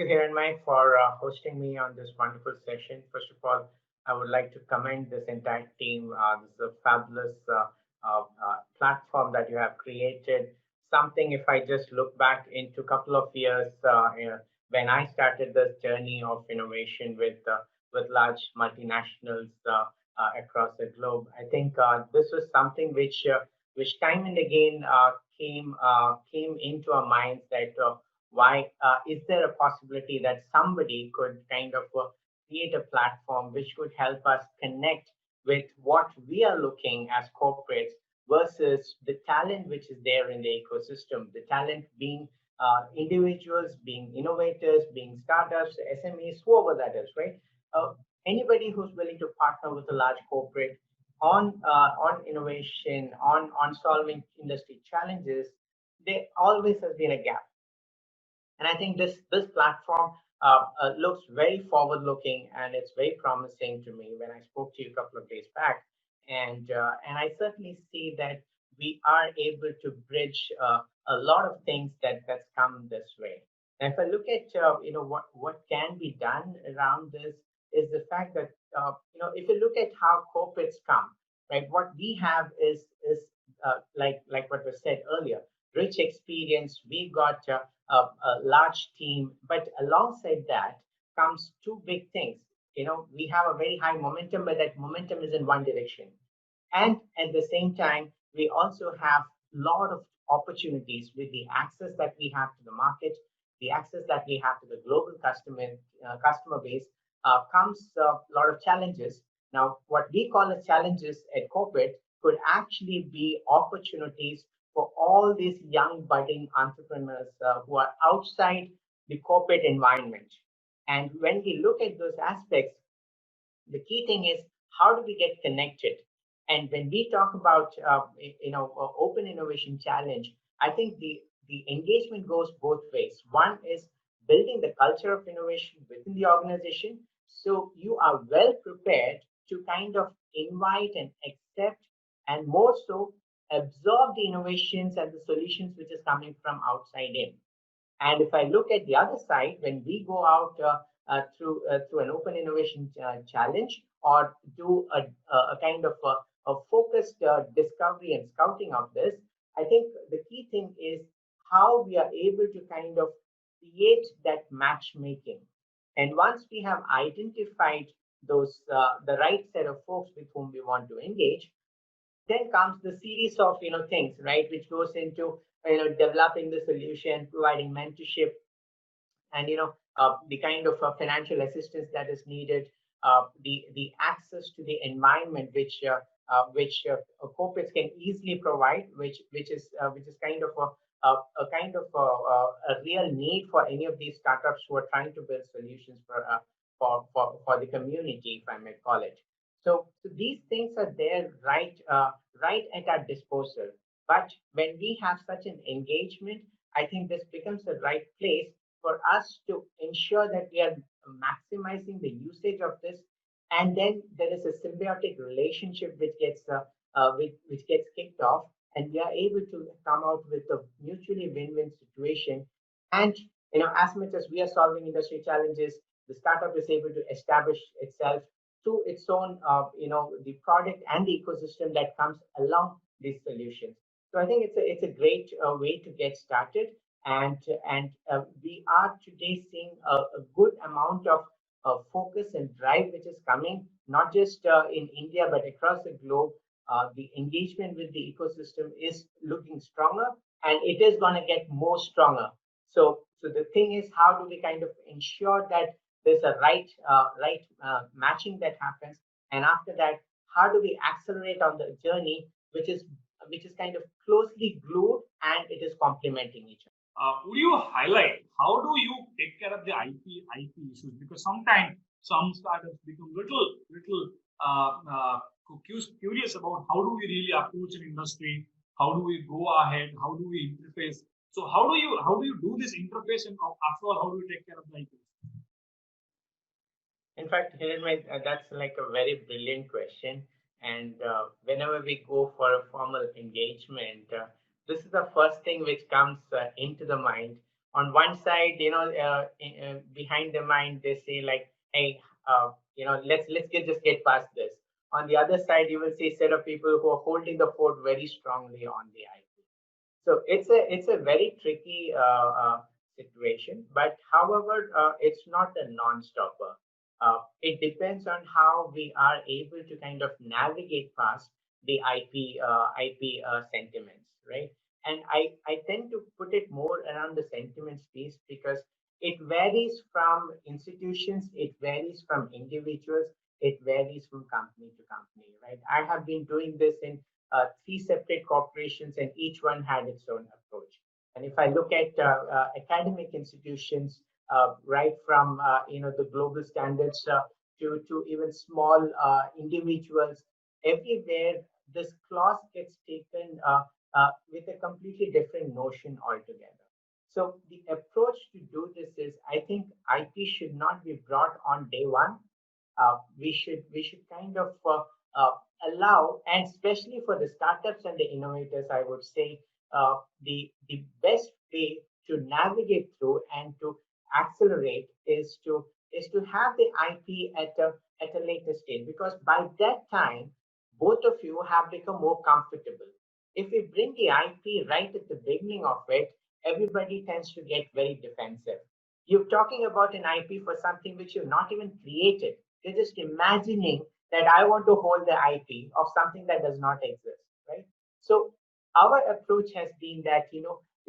Hiranmai, for hosting me on this wonderful session. First of all, I would like to commend this entire team. This is a fabulous platform that you have created. Something, if I just look back into a couple of years, when I started this journey of innovation with large multinationals across the globe, I think this was something which time and again came into our minds that. Why is there a possibility that somebody could kind of create a platform which could help us connect with what we are looking as corporates versus the talent which is there in the ecosystem, the talent being individuals, being innovators, being startups, SMEs, whoever that is, right? Uh, Anybody who's willing to partner with a large corporate on innovation, on solving industry challenges, there always has been a gap. And I think this platform looks very forward looking, and it's very promising to me when I spoke to you a couple of days back. And I certainly see that we are able to bridge a lot of things that's come this way. And if I look at what can be done around this is the fact that if you look at how corporates come, right, what we have is like what was said earlier, rich experience. We got a large team, but alongside that comes two big things. We have a very high momentum, but that momentum is in one direction. And at the same time, we also have a lot of opportunities with the access that we have to the market, the access that we have to the global customer base. Comes a lot of challenges. Now, what we call as challenges at corporate could actually be opportunities for all these young budding entrepreneurs who are outside the corporate environment. And when we look at those aspects, the key thing is how do we get connected? And when we talk about open innovation challenge, I think the engagement goes both ways. One is building the culture of innovation within the organization, so you are well prepared to kind of invite and accept, and more so absorb the innovations and the solutions which is coming from outside in. And if I look at the other side, when we go out through an open innovation challenge, or do a kind of a focused discovery and scouting of this, I think the key thing is how we are able to kind of create that matchmaking. And once we have identified those the right set of folks with whom we want to engage, then comes the series of things, right, which goes into developing the solution, providing mentorship, and the kind of financial assistance that is needed, the access to the environment which corporates can easily provide, which is kind of a kind of a real need for any of these startups who are trying to build solutions for the community, if I may call it. So these things are there, right at our disposal. But when we have such an engagement, I think this becomes the right place for us to ensure that we are maximizing the usage of this, and then there is a symbiotic relationship which gets kicked off, and we are able to come out with a mutually win-win situation. And as much as we are solving industry challenges, the startup is able to establish itself through its own, the product and the ecosystem that comes along these solutions. So I think it's a great way to get started, and we are today seeing a good amount of focus and drive which is coming, not just in India but across the globe. The engagement with the ecosystem is looking stronger, and it is going to get more stronger. So the thing is, how do we kind of ensure that there's a right matching that happens, and after that, how do we accelerate on the journey, which is kind of closely glued and it is complementing each other. Would you highlight how do you take care of the IP issues? Because sometimes some startups become little curious about how do we really approach an industry, how do we go ahead, how do we interface. So how do you do this interface, and after all, how do you take care of the IP? In fact, that's like a very brilliant question. And whenever we go for a formal engagement, this is the first thing which comes into the mind On one side, behind the mind, they say like, hey, let's just get past this. On the other side, you will see a set of people who are holding the fort very strongly on the IP. So it's a very tricky situation, but however, it's not a non-stopper. It depends on how we are able to kind of navigate past the IP sentiments, right? And I tend to put it more around the sentiments piece because it varies from institutions, it varies from individuals, it varies from company to company, right? I have been doing this in three separate corporations, and each one had its own approach. And if I look at academic institutions, right from the global standards to even small individuals, everywhere this clause gets taken with a completely different notion altogether. So the approach to do this is, I think IP should not be brought on day one. We should kind of uh, allow, and especially for the startups and the innovators, I would say the best way to navigate through and to accelerate is to have the IP at a later stage, because by that time both of you have become more comfortable. If we bring the IP right at the beginning of it, everybody tends to get very defensive. You're talking about an IP for something which you've not even created. You're just imagining that I want to hold the IP of something that does not exist, right? So our approach has been that,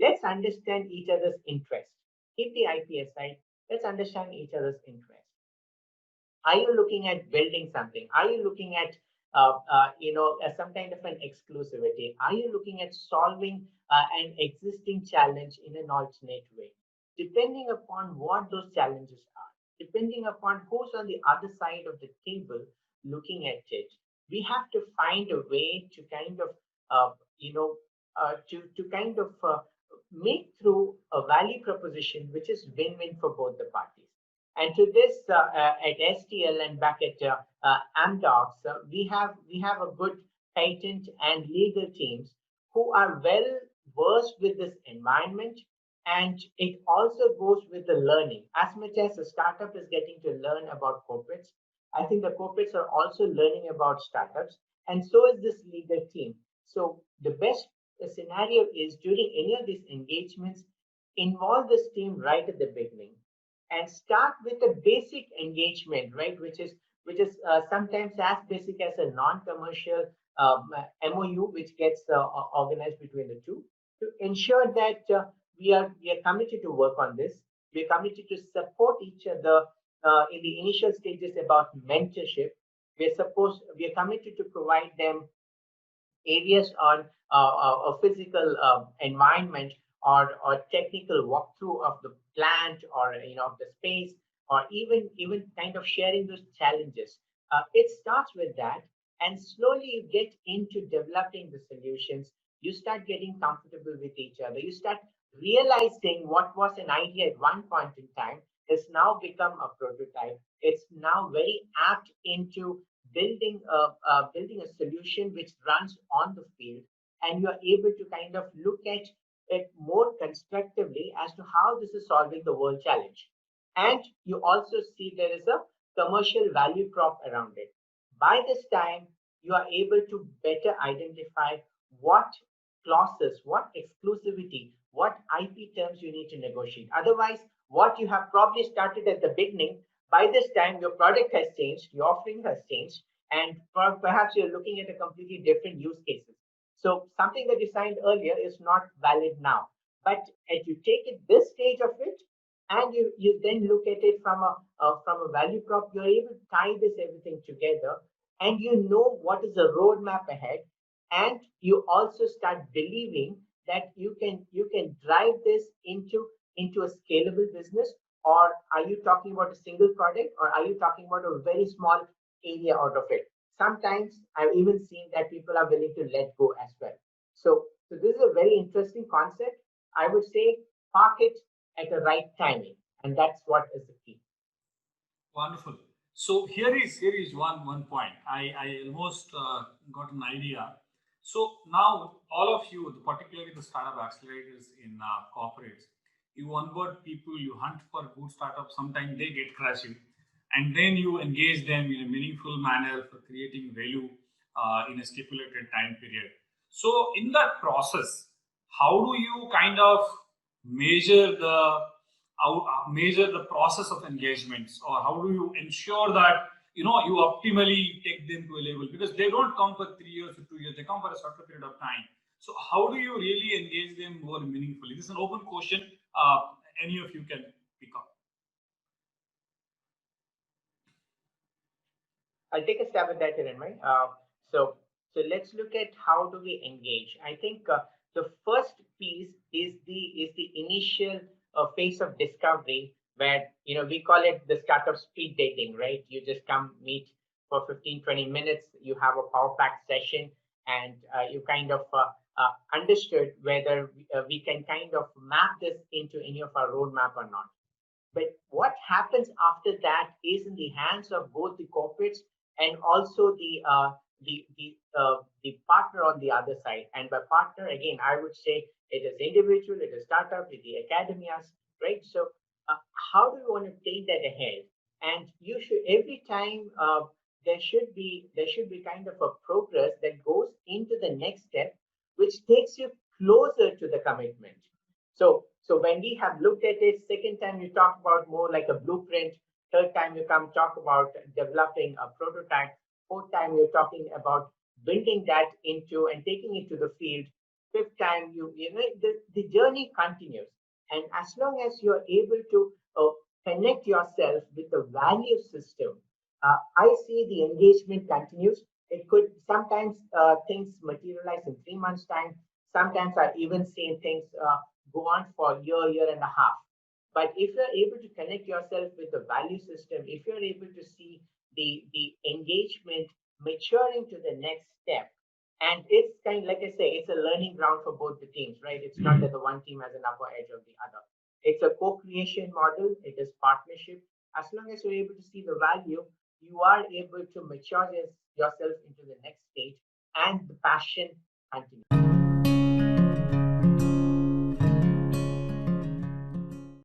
let's understand each other's interest. Keep the IP aside. Let's understand each other's interest. Are you looking at building something? Are you looking at some kind of an exclusivity? Are you looking at solving an existing challenge in an alternate way? Depending upon what those challenges are, depending upon who's on the other side of the table looking at it, we have to find a way to kind of to kind of make through a value proposition which is win-win for both the parties. And to this, at STL and back at Amdocs, we have a good patent and legal teams who are well versed with this environment, and it also goes with the learning. As much as a startup is getting to learn about corporates, I think the corporates are also learning about startups, and so is this legal team. So the best scenario is during any of these engagements, involve this team right at the beginning and start with a basic engagement, right? Which is sometimes as basic as a non-commercial MOU, which gets organized between the two, to ensure that we are committed to work on this. We are committed to support each other in the initial stages about mentorship. We are committed to provide them areas on a physical environment or technical walkthrough of the plant or of the space, or even kind of sharing those challenges. It starts with that, and slowly you get into developing the solutions. You start getting comfortable with each other. You start realizing what was an idea at one point in time has now become a prototype. It's now very apt into building a solution which runs on the field, and you are able to kind of look at it more constructively as to how this is solving the world challenge. And you also see there is a commercial value prop around it. By this time, you are able to better identify what clauses, what exclusivity, what IP terms you need to negotiate. Otherwise, what you have probably started at the beginning, by this time your product has changed, your offering has changed, and perhaps you're looking at a completely different use cases. So something that you signed earlier is not valid now. But as you take it this stage of it, and you then look at it from a value prop, you're able to tie this everything together, and you know what is the roadmap ahead, and you also start believing that you can drive this into a scalable business. Or are you talking about a single product, or are you talking about a very small area out of it? Sometimes I've even seen that people are willing to let go as well. So this is a very interesting concept. I would say park it at the right timing, and that's what is the key. Wonderful. So here is one point. I almost got an idea. So now all of you, particularly the startup accelerators in corporates, you onboard people, you hunt for good startups, sometimes they get crashing, and then you engage them in a meaningful manner for creating value in a stipulated time period. So in that process, how do you kind of measure the process of engagements, or how do you ensure that you optimally take them to a level, because they don't come for 3 years or 2 years, they come for a shorter period of time. So how do you really engage them more meaningfully? This is an open question. Any of you can pick up. I'll take a stab at that, Hiranmay. So let's look at how do we engage. I think the first piece is the initial phase of discovery, where we call it the startup speed dating, right? You just come meet for 15-20 minutes. You have a power pack session, and you kind of understood whether we can kind of map this into any of our roadmap or not. But what happens after that is in the hands of both the corporates and also the partner on the other side. And by partner, again, I would say it is individual, it is startup, it is academias, right? So uh, how do you want to take that ahead? And you should every time there should be kind of a progress that goes into the next step, which takes you closer to the commitment. So when we have looked at it, second time you talk about more like a blueprint. Third time you come talk about developing a prototype. Fourth time you're talking about building that into and taking it to the field. Fifth time the journey continues. And as long as you're able to connect yourself with the value system, I see the engagement continues. It could sometimes things materialize in 3 months' time. Sometimes I even seen things go on for a year, year and a half. But if you're able to connect yourself with the value system, if you're able to see the engagement maturing to the next step, and it's kind of, like I say, it's a learning ground for both the teams, right? It's not that the one team has an upper edge of the other. It's a co-creation model. It is partnership. As long as you're able to see the value, you are able to mature yourself into the next stage, and the passion continues.